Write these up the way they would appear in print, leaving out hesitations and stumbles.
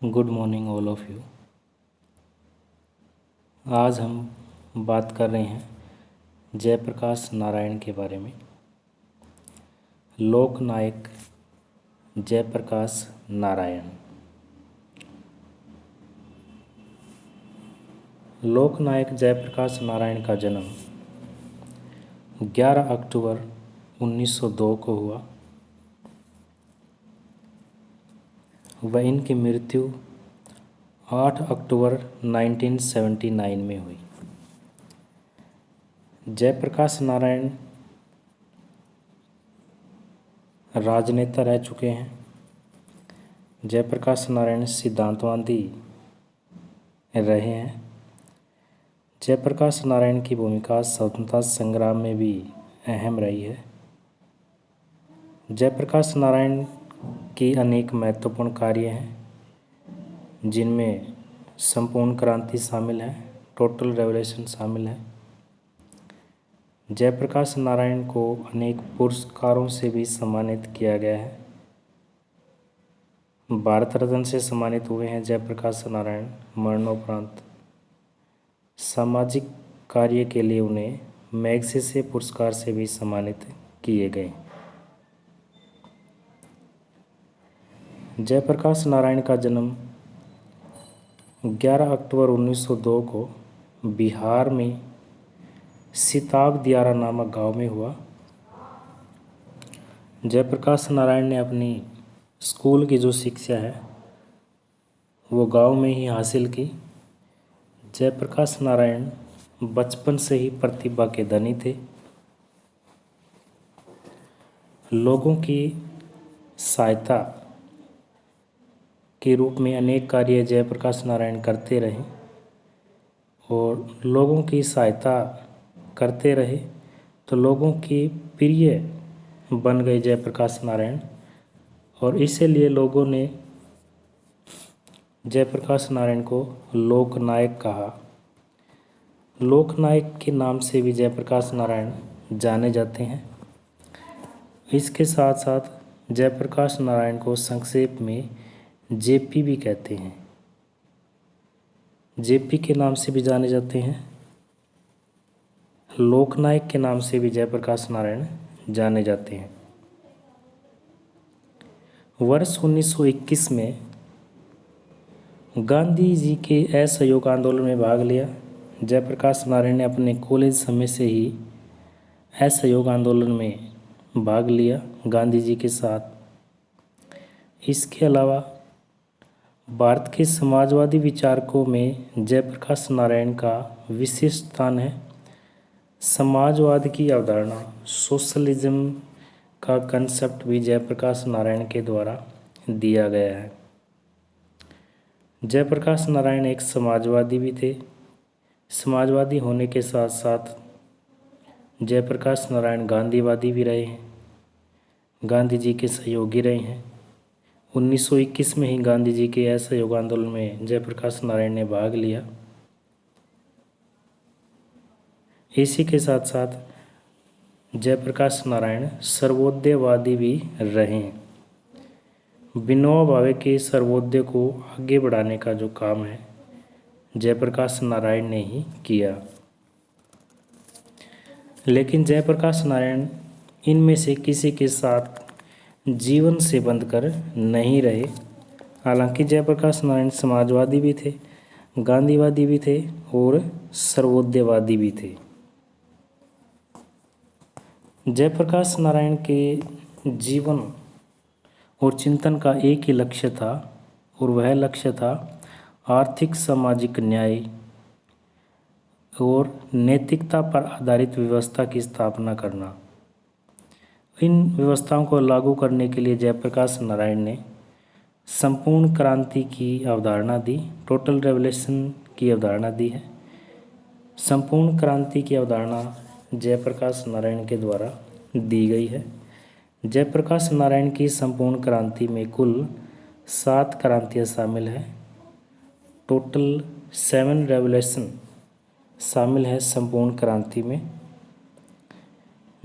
Good morning all of you. आज हम बात कर रहे हैं जयप्रकाश नारायण के बारे में। लोकनायक जयप्रकाश नारायण। लोकनायक जयप्रकाश नारायण का जन्म 11 अक्टूबर 1902 को हुआ व इनकी मृत्यु 8 अक्टूबर 1979 में हुई। जयप्रकाश नारायण राजनेता रह चुके हैं। जयप्रकाश नारायण सिद्धांतवादी रहे हैं। जयप्रकाश नारायण की भूमिका स्वतंत्रता संग्राम में भी अहम रही है। जयप्रकाश नारायण की अनेक महत्वपूर्ण कार्य हैं जिनमें संपूर्ण क्रांति शामिल है, टोटल रेवोल्यूशन शामिल है। जयप्रकाश नारायण को अनेक पुरस्कारों से भी सम्मानित किया गया है। भारत रत्न से सम्मानित हुए हैं जयप्रकाश नारायण। मरणोपरांत सामाजिक कार्य के लिए उन्हें मैग्सेसे पुरस्कार से भी सम्मानित किए गए। जयप्रकाश नारायण का जन्म 11 अक्टूबर 1902 को बिहार में सिताब दियारा नामक गांव में हुआ। जयप्रकाश नारायण ने अपनी स्कूल की जो शिक्षा है वो गांव में ही हासिल की। जयप्रकाश नारायण बचपन से ही प्रतिभा के धनी थे। लोगों की सहायता के रूप में अनेक कार्य जयप्रकाश नारायण करते रहे और लोगों की सहायता करते रहे तो लोगों की प्रिय बन गए जयप्रकाश नारायण और इसीलिए लोगों ने जयप्रकाश नारायण को लोकनायक कहा। लोकनायक के नाम से भी जयप्रकाश नारायण जाने जाते हैं। इसके साथ साथ जयप्रकाश नारायण को संक्षेप में जेपी भी कहते हैं। जेपी के नाम से भी जाने जाते हैं। लोकनायक के नाम से भी जयप्रकाश नारायण जाने जाते हैं। वर्ष 1921 में गांधी जी के असहयोग आंदोलन में भाग लिया। जयप्रकाश नारायण ने अपने कॉलेज समय से ही असहयोग आंदोलन में भाग लिया गांधी जी के साथ। इसके अलावा भारत के समाजवादी विचारकों में जयप्रकाश नारायण का विशेष स्थान है। समाजवाद की अवधारणा, सोशलिज्म का कंसेप्ट भी जयप्रकाश नारायण के द्वारा दिया गया है। जयप्रकाश नारायण एक समाजवादी भी थे। समाजवादी होने के साथ साथ जयप्रकाश नारायण गांधीवादी भी रहे हैं। गांधी जी के सहयोगी रहे हैं। 1921 में ही गांधी जी के असहयोग आंदोलन में जयप्रकाश नारायण ने भाग लिया। इसी के साथ साथ जयप्रकाश नारायण सर्वोदयवादी भी रहे हैं। विनोबा भावे के सर्वोदय को आगे बढ़ाने का जो काम है जयप्रकाश नारायण ने ही किया। लेकिन जयप्रकाश नारायण इनमें से किसी के साथ जीवन से बंधकर नहीं रहे। हालांकि जयप्रकाश नारायण समाजवादी भी थे, गांधीवादी भी थे और सर्वोदयवादी भी थे। जयप्रकाश नारायण के जीवन और चिंतन का एक ही लक्ष्य था और वह लक्ष्य था आर्थिक सामाजिक न्याय और नैतिकता पर आधारित व्यवस्था की स्थापना करना। इन व्यवस्थाओं को लागू करने के लिए जयप्रकाश नारायण ने संपूर्ण क्रांति की अवधारणा दी, टोटल रेवोल्यूशन की अवधारणा दी है। संपूर्ण क्रांति की अवधारणा जयप्रकाश नारायण के द्वारा दी गई है। जयप्रकाश नारायण की संपूर्ण क्रांति में कुल 7 क्रांतियाँ शामिल हैं। टोटल 7 रेवोल्यूशन शामिल है संपूर्ण क्रांति में,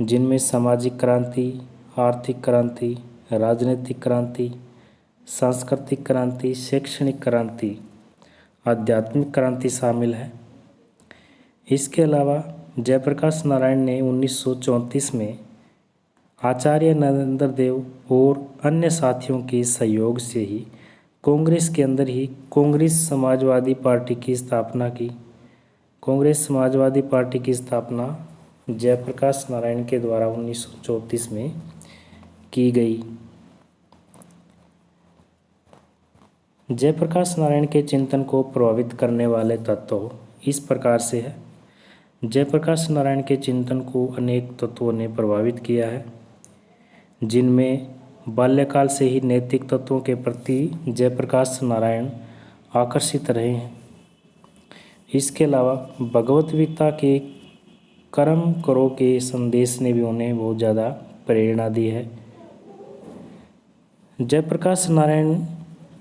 जिनमें सामाजिक क्रांति, आर्थिक क्रांति, राजनीतिक क्रांति, सांस्कृतिक क्रांति, शैक्षणिक क्रांति, आध्यात्मिक क्रांति शामिल है। इसके अलावा जयप्रकाश नारायण ने 1934 में आचार्य नरेंद्र देव और अन्य साथियों के सहयोग से ही कांग्रेस के अंदर ही कांग्रेस समाजवादी पार्टी की स्थापना की। कांग्रेस समाजवादी पार्टी की स्थापना जयप्रकाश नारायण के द्वारा 1934 में की गई। जयप्रकाश नारायण के चिंतन को प्रभावित करने वाले तत्व इस प्रकार से है। जयप्रकाश नारायण के चिंतन को अनेक तत्वों ने प्रभावित किया है, जिनमें बाल्यकाल से ही नैतिक तत्वों के प्रति जयप्रकाश नारायण आकर्षित रहे हैं। इसके अलावा भगवत गीता के कर्म करो के संदेश ने भी उन्हें बहुत ज़्यादा प्रेरणा दी है। जयप्रकाश नारायण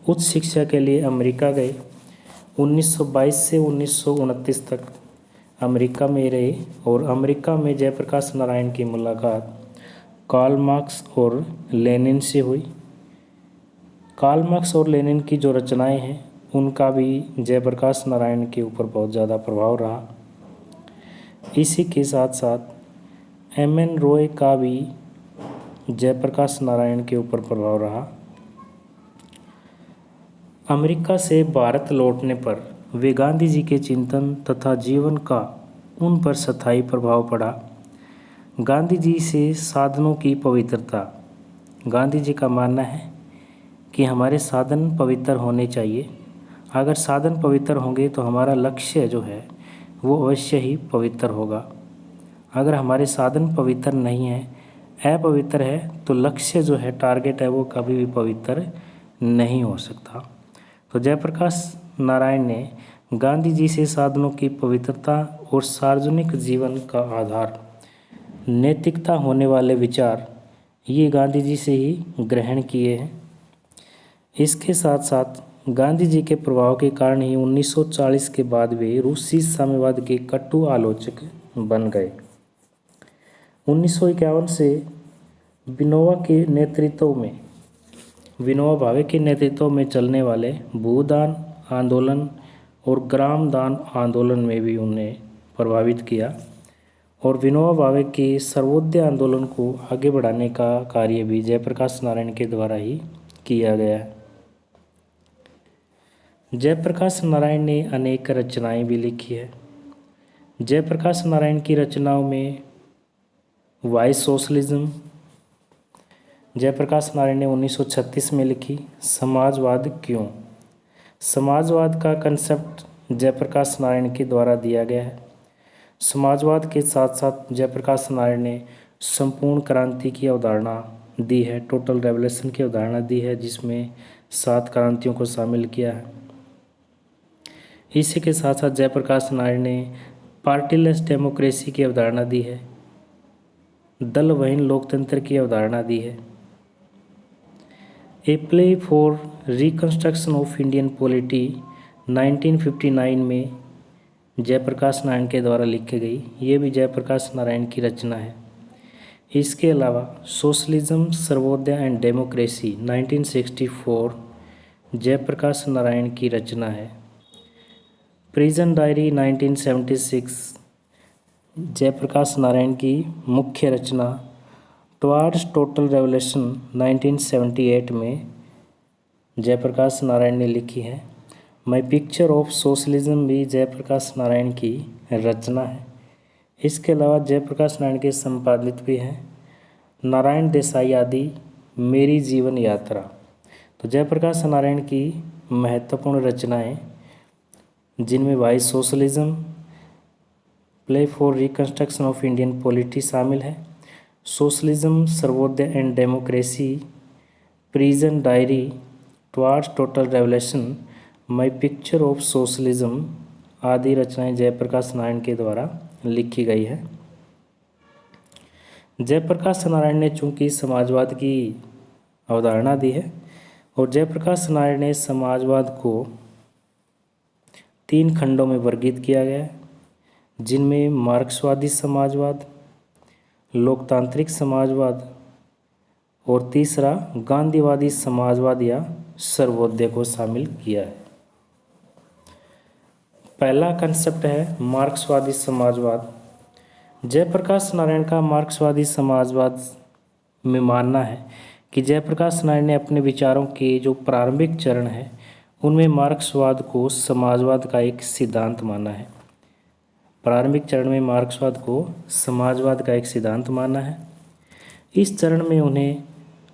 उच्च शिक्षा के लिए अमेरिका गए। 1922 से 1929 तक अमेरिका में रहे और अमेरिका में जयप्रकाश नारायण की मुलाकात कार्ल मार्क्स और लेनिन से हुई। कार्ल मार्क्स और लेनिन की जो रचनाएं हैं उनका भी जयप्रकाश नारायण के ऊपर बहुत ज़्यादा प्रभाव रहा। इसी के साथ साथ एम.एन. रॉय का भी जयप्रकाश नारायण के ऊपर प्रभाव रहा। अमेरिका से भारत लौटने पर वे गांधी जी के चिंतन तथा जीवन का उन पर स्थायी प्रभाव पड़ा। गांधी जी से साधनों की पवित्रता। गांधी जी का मानना है कि हमारे साधन पवित्र होने चाहिए। अगर साधन पवित्र होंगे तो हमारा लक्ष्य जो है वो अवश्य ही पवित्र होगा। अगर हमारे साधन पवित्र नहीं है, अपवित्र है, तो लक्ष्य जो है, टारगेट है, वो कभी भी पवित्र नहीं हो सकता। तो जयप्रकाश नारायण ने गांधी जी से साधनों की पवित्रता और सार्वजनिक जीवन का आधार नैतिकता होने वाले विचार ये गांधी जी से ही ग्रहण किए हैं। इसके साथ साथ गांधी जी के प्रभाव के कारण ही 1940 के बाद वे रूसी साम्यवाद के कटु आलोचक बन गए। 1951 से विनोबा भावे के नेतृत्व में चलने वाले भूदान आंदोलन और ग्राम दान आंदोलन में भी उन्हें प्रभावित किया और विनोबा भावे के सर्वोदय आंदोलन को आगे बढ़ाने का कार्य भी जयप्रकाश नारायण के द्वारा ही किया गया है। जयप्रकाश नारायण ने अनेक रचनाएं भी लिखी है। जयप्रकाश नारायण की रचनाओं में वाई सोशलिज्म जयप्रकाश नारायण ने 1936 में लिखी। समाजवाद क्यों। समाजवाद का कंसेप्ट जयप्रकाश नारायण के द्वारा दिया गया है। समाजवाद के साथ साथ जयप्रकाश नारायण ने संपूर्ण क्रांति की अवधारणा दी है, टोटल रेवोल्यूशन की अवधारणा दी है, जिसमें 7 क्रांतियों को शामिल किया है। इसी के साथ साथ जयप्रकाश नारायण ने पार्टीलेस डेमोक्रेसी की अवधारणा दी है, दल विहीन लोकतंत्र की अवधारणा दी है। A plea for reconstruction of Indian polity 1959 में जयप्रकाश नारायण के द्वारा लिखी गई, ये भी जयप्रकाश नारायण की रचना है। इसके अलावा socialism Sarvodaya and democracy 1964 Jayaprakash Narayan की रचना है। प्रिजन डायरी 1976 जयप्रकाश नारायण की मुख्य रचना। टुवर्ड्स टोटल रेवोल्यूशन 1978 में जयप्रकाश नारायण ने लिखी है। माई पिक्चर ऑफ सोशलिज्म भी जयप्रकाश नारायण की रचना है। इसके अलावा जयप्रकाश नारायण के संपादित भी हैं नारायण देसाई आदि मेरी जीवन यात्रा। तो जयप्रकाश नारायण की महत्वपूर्ण रचनाएं, जिनमें why socialism, play for reconstruction of Indian polity शामिल है, socialism Sarvodaya and democracy, prison diary, towards total revolution, my picture of socialism आदि रचनाएं जयप्रकाश नारायण के द्वारा लिखी गई है। जयप्रकाश नारायण ने चूंकि समाजवाद की अवधारणा दी है और जयप्रकाश नारायण ने समाजवाद को 3 खंडों में वर्गीकृत किया गया है, जिनमें मार्क्सवादी समाजवाद, लोकतांत्रिक समाजवाद और तीसरा गांधीवादी समाजवाद या सर्वोदय को शामिल किया है। पहला कंसेप्ट है मार्क्सवादी समाजवाद। जयप्रकाश नारायण का मार्क्सवादी समाजवाद में मानना है कि जयप्रकाश नारायण ने अपने विचारों के जो प्रारंभिक चरण हैं उनमें मार्क्सवाद को समाजवाद का एक सिद्धांत माना है। प्रारंभिक चरण में मार्क्सवाद को समाजवाद का एक सिद्धांत माना है। इस चरण में उन्हें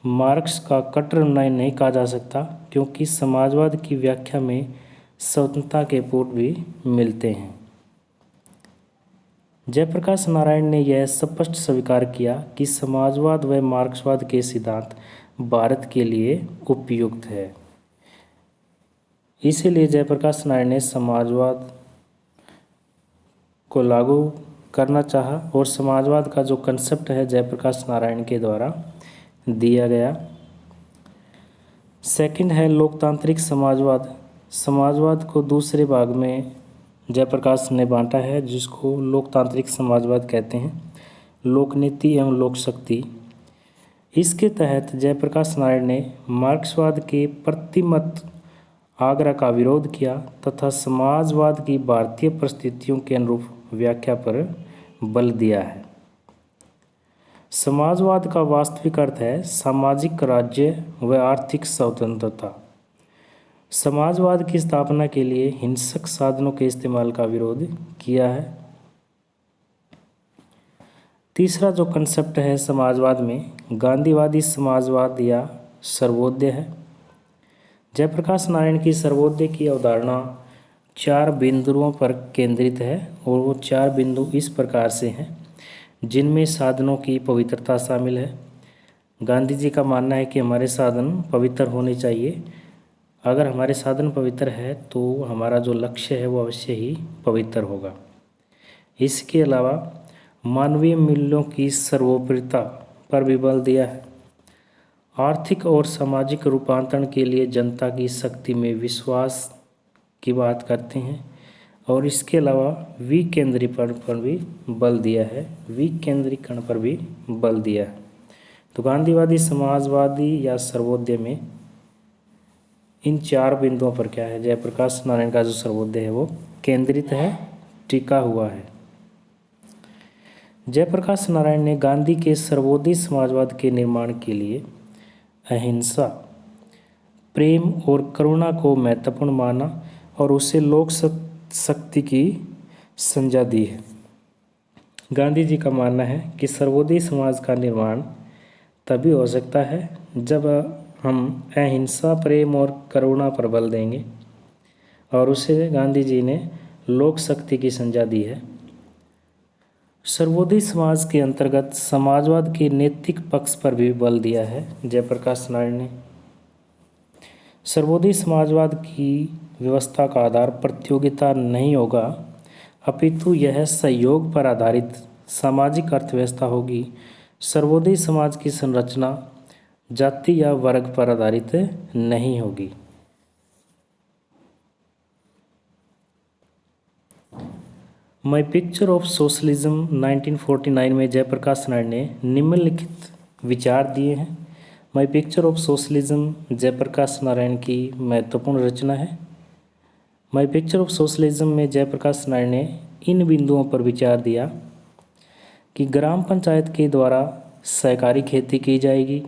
मार्क्स का कट्टर अनुयायी नहीं कहा जा सकता, क्योंकि समाजवाद की व्याख्या में स्वतंत्रता के पूर्व भी मिलते हैं। जयप्रकाश नारायण ने यह स्पष्ट स्वीकार किया कि समाजवाद व मार्क्सवाद के सिद्धांत भारत के लिए उपयुक्त है। इसीलिए जयप्रकाश नारायण ने समाजवाद को लागू करना चाहा और समाजवाद का जो कंसेप्ट है जयप्रकाश नारायण के द्वारा दिया गया। सेकंड है लोकतांत्रिक समाजवाद। समाजवाद को दूसरे भाग में जयप्रकाश ने बांटा है, जिसको लोकतांत्रिक समाजवाद कहते हैं, लोकनीति एवं लोकशक्ति। इसके तहत जयप्रकाश नारायण ने मार्क्सवाद के प्रतिमत आग्रह का विरोध किया तथा समाजवाद की भारतीय परिस्थितियों के अनुरूप व्याख्या पर बल दिया है। समाजवाद का वास्तविक अर्थ है सामाजिक राज्य व आर्थिक स्वतंत्रता। समाजवाद की स्थापना के लिए हिंसक साधनों के इस्तेमाल का विरोध किया है। तीसरा जो कंसेप्ट है समाजवाद में गांधीवादी समाजवाद या सर्वोदय है। जयप्रकाश नारायण की सर्वोदय की अवधारणा 4 बिंदुओं पर केंद्रित है और वो 4 बिंदु इस प्रकार से हैं, जिनमें साधनों की पवित्रता शामिल है। गांधी जी का मानना है कि हमारे साधन पवित्र होने चाहिए। अगर हमारे साधन पवित्र है तो हमारा जो लक्ष्य है वो अवश्य ही पवित्र होगा। इसके अलावा मानवीय मूल्यों की सर्वोपरिता पर भी बल दिया है। आर्थिक और सामाजिक रूपांतरण के लिए जनता की शक्ति में विश्वास की बात करते हैं और इसके अलावा विकेंद्रीकरण पर भी बल दिया है, विकेंद्रीकरण पर भी बल दिया है। तो गांधीवादी समाजवादी या सर्वोदय में इन 4 बिंदुओं पर क्या है, जयप्रकाश नारायण का जो सर्वोदय है वो केंद्रित है, टिका हुआ है। जयप्रकाश नारायण ने गांधी के सर्वोदय समाजवाद के निर्माण के लिए अहिंसा, प्रेम और करुणा को महत्वपूर्ण माना और उसे लोक शक्ति की संज्ञा दी है। गांधी जी का मानना है कि सर्वोदय समाज का निर्माण तभी हो सकता है जब हम अहिंसा, प्रेम और करुणा पर बल देंगे और उसे गांधी जी ने लोक शक्ति की संज्ञा दी है। सर्वोदय समाज के अंतर्गत समाजवाद के नैतिक पक्ष पर भी बल दिया है जयप्रकाश नारायण ने। सर्वोदय समाजवाद की व्यवस्था का आधार प्रतियोगिता नहीं होगा, अपितु यह सहयोग पर आधारित सामाजिक अर्थव्यवस्था होगी। सर्वोदय समाज की संरचना जाति या वर्ग पर आधारित नहीं होगी। माई पिक्चर ऑफ सोशलिज्म 1949 में जयप्रकाश नारायण ने निम्नलिखित विचार दिए हैं। My picture of socialism Jayaprakash Narayan की महत्वपूर्ण रचना है। माई पिक्चर ऑफ सोशलिज्म में जयप्रकाश नारायण ने इन बिंदुओं पर विचार दिया कि ग्राम पंचायत के द्वारा सहकारी खेती की जाएगी,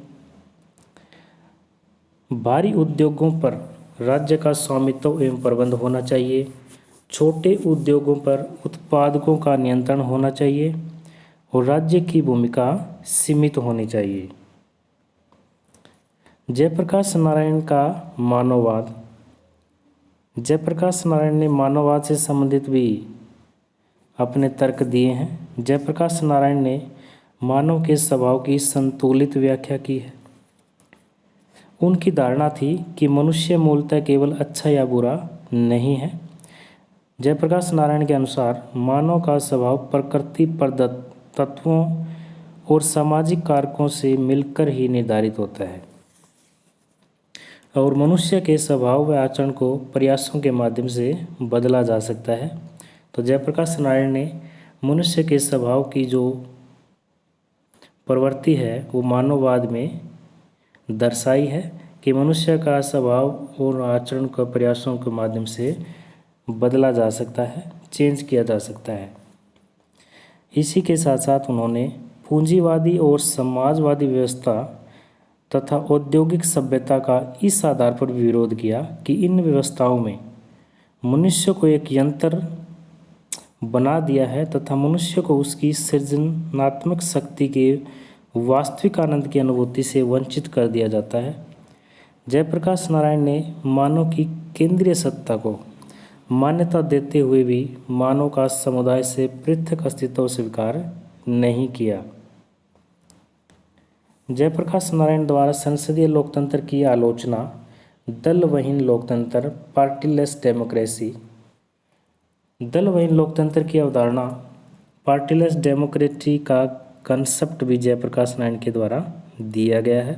भारी उद्योगों पर राज्य का स्वामित्व एवं प्रबंध होना चाहिए, छोटे उद्योगों पर उत्पादकों का नियंत्रण होना चाहिए और राज्य की भूमिका सीमित होनी चाहिए। जयप्रकाश नारायण का मानववाद। जयप्रकाश नारायण ने मानववाद से संबंधित भी अपने तर्क दिए हैं। जयप्रकाश नारायण ने मानव के स्वभाव की संतुलित व्याख्या की है। उनकी धारणा थी कि मनुष्य मूलतः केवल अच्छा या बुरा नहीं है। जयप्रकाश नारायण के अनुसार मानव का स्वभाव प्रकृति प्रदत्त तत्वों और सामाजिक कारकों से मिलकर ही निर्धारित होता है और मनुष्य के स्वभाव व आचरण को प्रयासों के माध्यम से बदला जा सकता है। तो जयप्रकाश नारायण ने मनुष्य के स्वभाव की जो प्रवृत्ति है वो मानववाद में दर्शाई है। कि मनुष्य का स्वभाव और आचरण को प्रयासों के माध्यम से बदला जा सकता है, चेंज किया जा सकता है। इसी के साथ साथ उन्होंने पूंजीवादी और समाजवादी व्यवस्था तथा औद्योगिक सभ्यता का इस आधार पर भी विरोध किया कि इन व्यवस्थाओं में मनुष्य को एक यंत्र बना दिया है तथा मनुष्य को उसकी सृजनात्मक शक्ति के वास्तविक आनंद की अनुभूति से वंचित कर दिया जाता है। जयप्रकाश नारायण ने मानव की केंद्रीय सत्ता को मान्यता देते हुए भी मानव का समुदाय से पृथक अस्तित्व स्वीकार नहीं किया। जयप्रकाश नारायण द्वारा संसदीय लोकतंत्र की आलोचना दलवहीन लोकतंत्र, पार्टीलेस डेमोक्रेसी। दलवहीन लोकतंत्र की अवधारणा, पार्टीलेस डेमोक्रेसी का कंसेप्ट भी जयप्रकाश नारायण के द्वारा दिया गया है।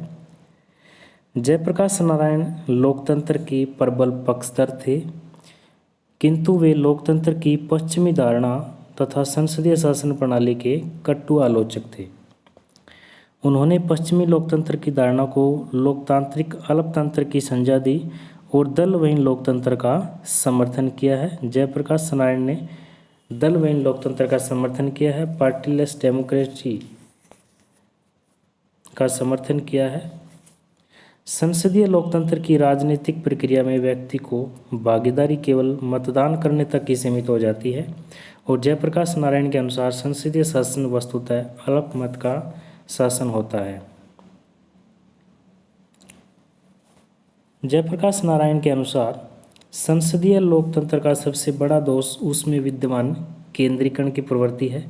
जयप्रकाश नारायण लोकतंत्र के प्रबल पक्षधर थे, किंतु वे लोकतंत्र की पश्चिमी धारणा तथा संसदीय शासन प्रणाली के कटु आलोचक थे। उन्होंने पश्चिमी लोकतंत्र की धारणा को लोकतांत्रिक अल्पतंत्र की संज्ञा दी और दलवहीन लोकतंत्र का समर्थन किया है। जयप्रकाश नारायण ने दलवहीन लोकतंत्र का समर्थन किया है, पार्टीलेस डेमोक्रेसी का समर्थन किया है। संसदीय लोकतंत्र की राजनीतिक प्रक्रिया में व्यक्ति को भागीदारी केवल मतदान करने तक ही सीमित हो जाती है और जयप्रकाश नारायण के अनुसार संसदीय शासन वस्तुतः अल्पमत का शासन होता है। जयप्रकाश नारायण के अनुसार संसदीय लोकतंत्र का सबसे बड़ा दोष उसमें विद्यमान केंद्रीकरण की प्रवृत्ति है।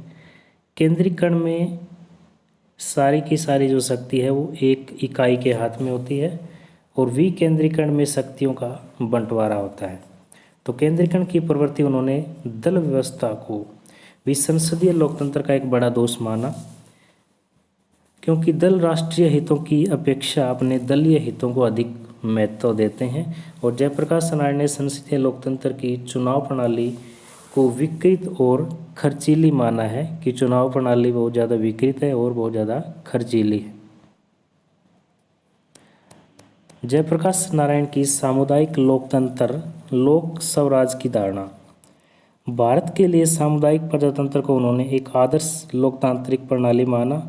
केंद्रीकरण में सारी की सारी जो शक्ति है वो एक इकाई के हाथ में होती है और विकेंद्रीकरण में शक्तियों का बंटवारा होता है। तो केंद्रीकरण की प्रवृत्ति उन्होंने दल व्यवस्था को भी संसदीय लोकतंत्र का एक बड़ा दोष माना, क्योंकि दल राष्ट्रीय हितों की अपेक्षा अपने दलीय हितों को अधिक महत्व देते हैं। और जयप्रकाश नारायण ने संसदीय लोकतंत्र की चुनाव प्रणाली को विकृत और खर्चीली माना है कि चुनाव प्रणाली बहुत ज़्यादा विकृत है और बहुत ज़्यादा खर्चीली है। जयप्रकाश नारायण की सामुदायिक लोकतंत्र लोक स्वराज की धारणा। भारत के लिए सामुदायिक प्रजातंत्र को उन्होंने एक आदर्श लोकतांत्रिक प्रणाली माना।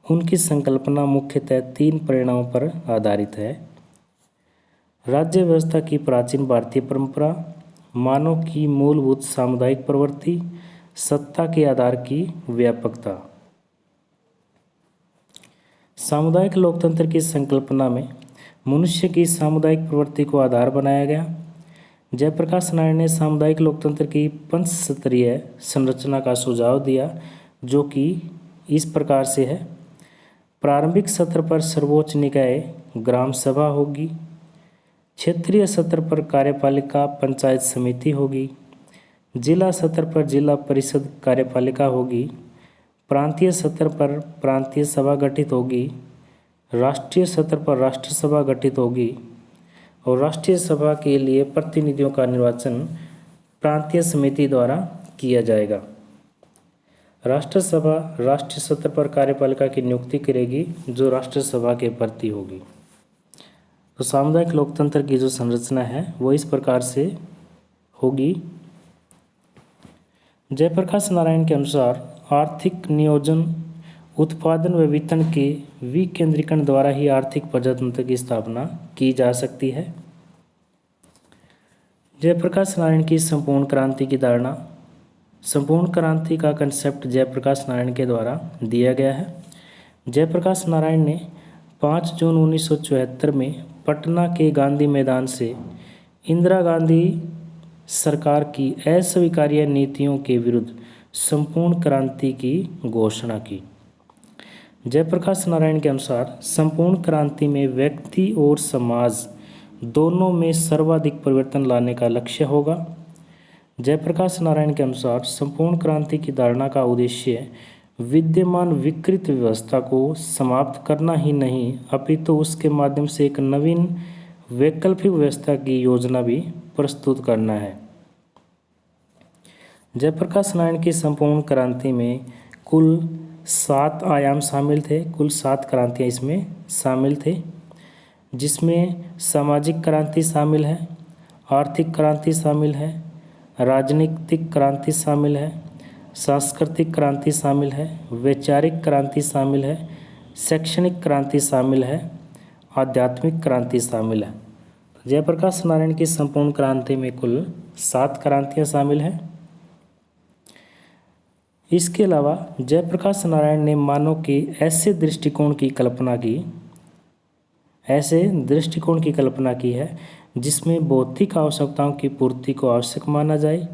उनकी संकल्पना मुख्यतः 3 परिणामों पर आधारित है: राज्य व्यवस्था की प्राचीन भारतीय परंपरा, मानव की मूलभूत सामुदायिक प्रवृत्ति, सत्ता के आधार की व्यापकता। सामुदायिक लोकतंत्र की संकल्पना में मनुष्य की सामुदायिक प्रवृत्ति को आधार बनाया गया। जयप्रकाश नारायण ने सामुदायिक लोकतंत्र की पंचस्तरीय संरचना का सुझाव दिया, जो कि इस प्रकार से है: प्रारंभिक सत्र पर सर्वोच्च निकाय ग्राम सभा होगी, क्षेत्रीय सत्र पर कार्यपालिका पंचायत समिति होगी, जिला सत्र पर जिला परिषद कार्यपालिका होगी, प्रांतीय सत्र पर प्रांतीय सभा गठित होगी, राष्ट्रीय सत्र पर राष्ट्र सभा गठित होगी और राष्ट्रीय सभा के लिए प्रतिनिधियों का निर्वाचन प्रांतीय समिति द्वारा किया जाएगा। राष्ट्रसभा राष्ट्रीय सत्र पर कार्यपालिका की नियुक्ति करेगी, जो राष्ट्रसभा के प्रति होगी। तो सामुदायिक लोकतंत्र की जो संरचना है वो इस प्रकार से होगी। जयप्रकाश नारायण के अनुसार आर्थिक नियोजन, उत्पादन व वितरण के विकेंद्रीकरण द्वारा ही आर्थिक प्रजातंत्र की स्थापना की जा सकती है। जयप्रकाश नारायण की संपूर्ण क्रांति की धारणा। संपूर्ण क्रांति का कंसेप्ट जयप्रकाश नारायण के द्वारा दिया गया है। जयप्रकाश नारायण ने 5 जून 1974 में पटना के गांधी मैदान से इंदिरा गांधी सरकार की अस्वीकार्य नीतियों के विरुद्ध संपूर्ण क्रांति की घोषणा की। जयप्रकाश नारायण के अनुसार संपूर्ण क्रांति में व्यक्ति और समाज दोनों में सर्वाधिक परिवर्तन लाने का लक्ष्य होगा। जयप्रकाश नारायण के अनुसार संपूर्ण क्रांति की धारणा का उद्देश्य विद्यमान विकृत व्यवस्था को समाप्त करना ही नहीं, अपितु उसके माध्यम से एक नवीन वैकल्पिक व्यवस्था की योजना भी प्रस्तुत करना है। जयप्रकाश नारायण की संपूर्ण क्रांति में कुल 7 आयाम शामिल थे, कुल 7 क्रांतियाँ इसमें शामिल थे। जिसमें सामाजिक क्रांति शामिल है, आर्थिक क्रांति शामिल है, राजनीतिक क्रांति शामिल है, सांस्कृतिक क्रांति शामिल है, वैचारिक क्रांति शामिल है, शैक्षणिक क्रांति शामिल है, आध्यात्मिक क्रांति शामिल है। जयप्रकाश नारायण की संपूर्ण क्रांति में कुल 7 क्रांतियाँ शामिल हैं। इसके अलावा जयप्रकाश नारायण ने मानव के ऐसे दृष्टिकोण की कल्पना की है जिसमें भौतिक आवश्यकताओं की पूर्ति को आवश्यक माना जाए,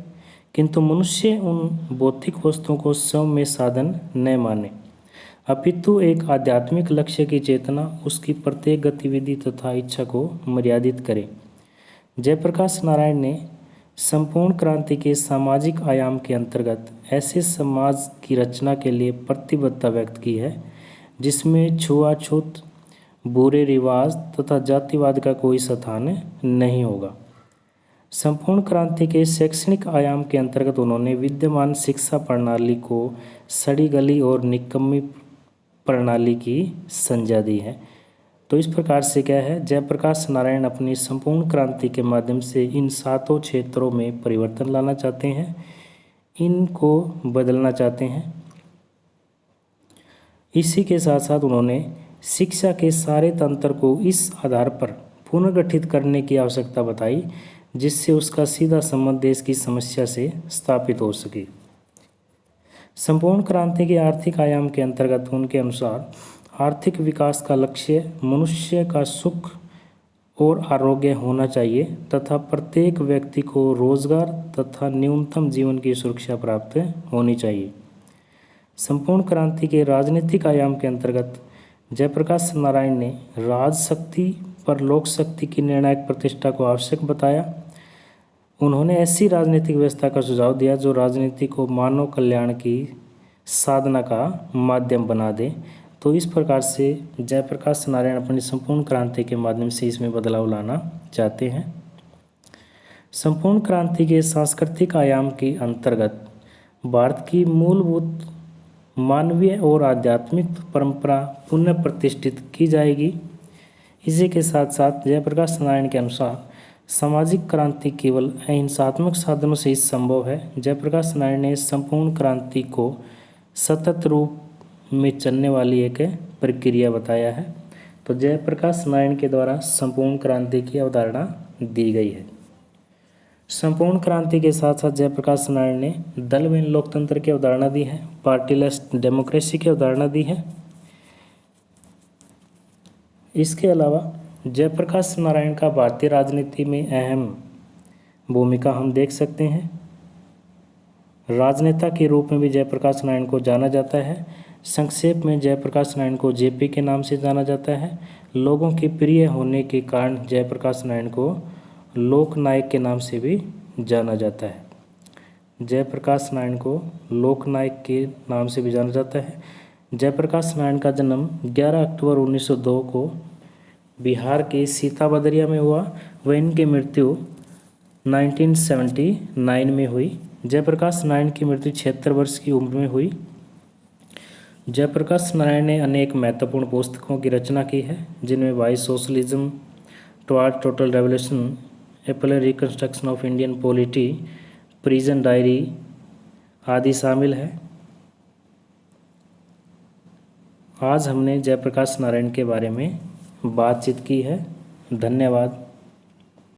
किंतु मनुष्य उन भौतिक वस्तुओं को स्वयं में साधन न माने, अपितु एक आध्यात्मिक लक्ष्य की चेतना उसकी प्रत्येक गतिविधि तथा इच्छा को मर्यादित करे। जयप्रकाश नारायण ने संपूर्ण क्रांति के सामाजिक आयाम के अंतर्गत ऐसे समाज की रचना के लिए प्रतिबद्धता व्यक्त की है जिसमें छुआछूत, बुरे रिवाज तथा जातिवाद का कोई स्थान नहीं होगा। संपूर्ण क्रांति के शैक्षणिक आयाम के अंतर्गत उन्होंने विद्यमान शिक्षा प्रणाली को सड़ी गली और निकम्मी प्रणाली की संज्ञा दी है। तो इस प्रकार से क्या है, जयप्रकाश नारायण अपनी संपूर्ण क्रांति के माध्यम से इन 7 क्षेत्रों में परिवर्तन लाना चाहते हैं, इनको बदलना चाहते हैं। इसी के साथ साथ उन्होंने शिक्षा के सारे तंत्र को इस आधार पर पुनर्गठित करने की आवश्यकता बताई जिससे उसका सीधा संबंध देश की समस्या से स्थापित हो सके। संपूर्ण क्रांति के आर्थिक आयाम के अंतर्गत उनके अनुसार आर्थिक विकास का लक्ष्य मनुष्य का सुख और आरोग्य होना चाहिए तथा प्रत्येक व्यक्ति को रोजगार तथा न्यूनतम जीवन की सुरक्षा प्राप्त होनी चाहिए। संपूर्ण क्रांति के राजनीतिक आयाम के अंतर्गत जयप्रकाश नारायण ने राजशक्ति पर लोक शक्ति की निर्णायक प्रतिष्ठा को आवश्यक बताया। उन्होंने ऐसी राजनीतिक व्यवस्था का सुझाव दिया जो राजनीति को मानव कल्याण की साधना का माध्यम बना दे। तो इस प्रकार से जयप्रकाश नारायण अपनी संपूर्ण क्रांति के माध्यम से इसमें बदलाव लाना चाहते हैं। संपूर्ण क्रांति के सांस्कृतिक आयाम के अंतर्गत भारत की मूलभूत मानवीय और आध्यात्मिक परंपरा पुनः प्रतिष्ठित की जाएगी। इसी के साथ साथ जयप्रकाश नारायण के अनुसार सामाजिक क्रांति केवल अहिंसात्मक साधनों से ही संभव है। जयप्रकाश नारायण ने संपूर्ण क्रांति को सतत रूप में चलने वाली एक प्रक्रिया बताया है। तो जयप्रकाश नारायण के द्वारा संपूर्ण क्रांति की अवधारणा दी गई है। संपूर्ण क्रांति के साथ साथ जयप्रकाश नारायण ने दलहीन लोकतंत्र की अवधारणा दी है, पार्टीलेस डेमोक्रेसी की अवधारणा दी है। इसके अलावा जयप्रकाश नारायण का भारतीय राजनीति में अहम भूमिका हम देख सकते हैं। राजनेता के रूप में भी जयप्रकाश नारायण को जाना जाता है। संक्षेप में जयप्रकाश नारायण को जेपी के नाम से जाना जाता है। लोगों के प्रिय होने के कारण जयप्रकाश नारायण को लोकनायक के नाम से भी जाना जाता है। जयप्रकाश नारायण को लोकनायक के नाम से भी जाना जाता है। जयप्रकाश नारायण का जन्म 11 अक्टूबर 1902 को बिहार के सीताबदरिया में हुआ। वह इनकी मृत्यु 1979 में हुई। जयप्रकाश नारायण की मृत्यु 76 वर्ष की उम्र में हुई। जयप्रकाश नारायण ने अनेक महत्वपूर्ण पुस्तकों की रचना की है जिनमें why socialism, towards total revolution, a plea for reconstruction of Indian polity, prison diary आदि शामिल है। आज हमने जयप्रकाश नारायण के बारे में बातचीत की है। धन्यवाद।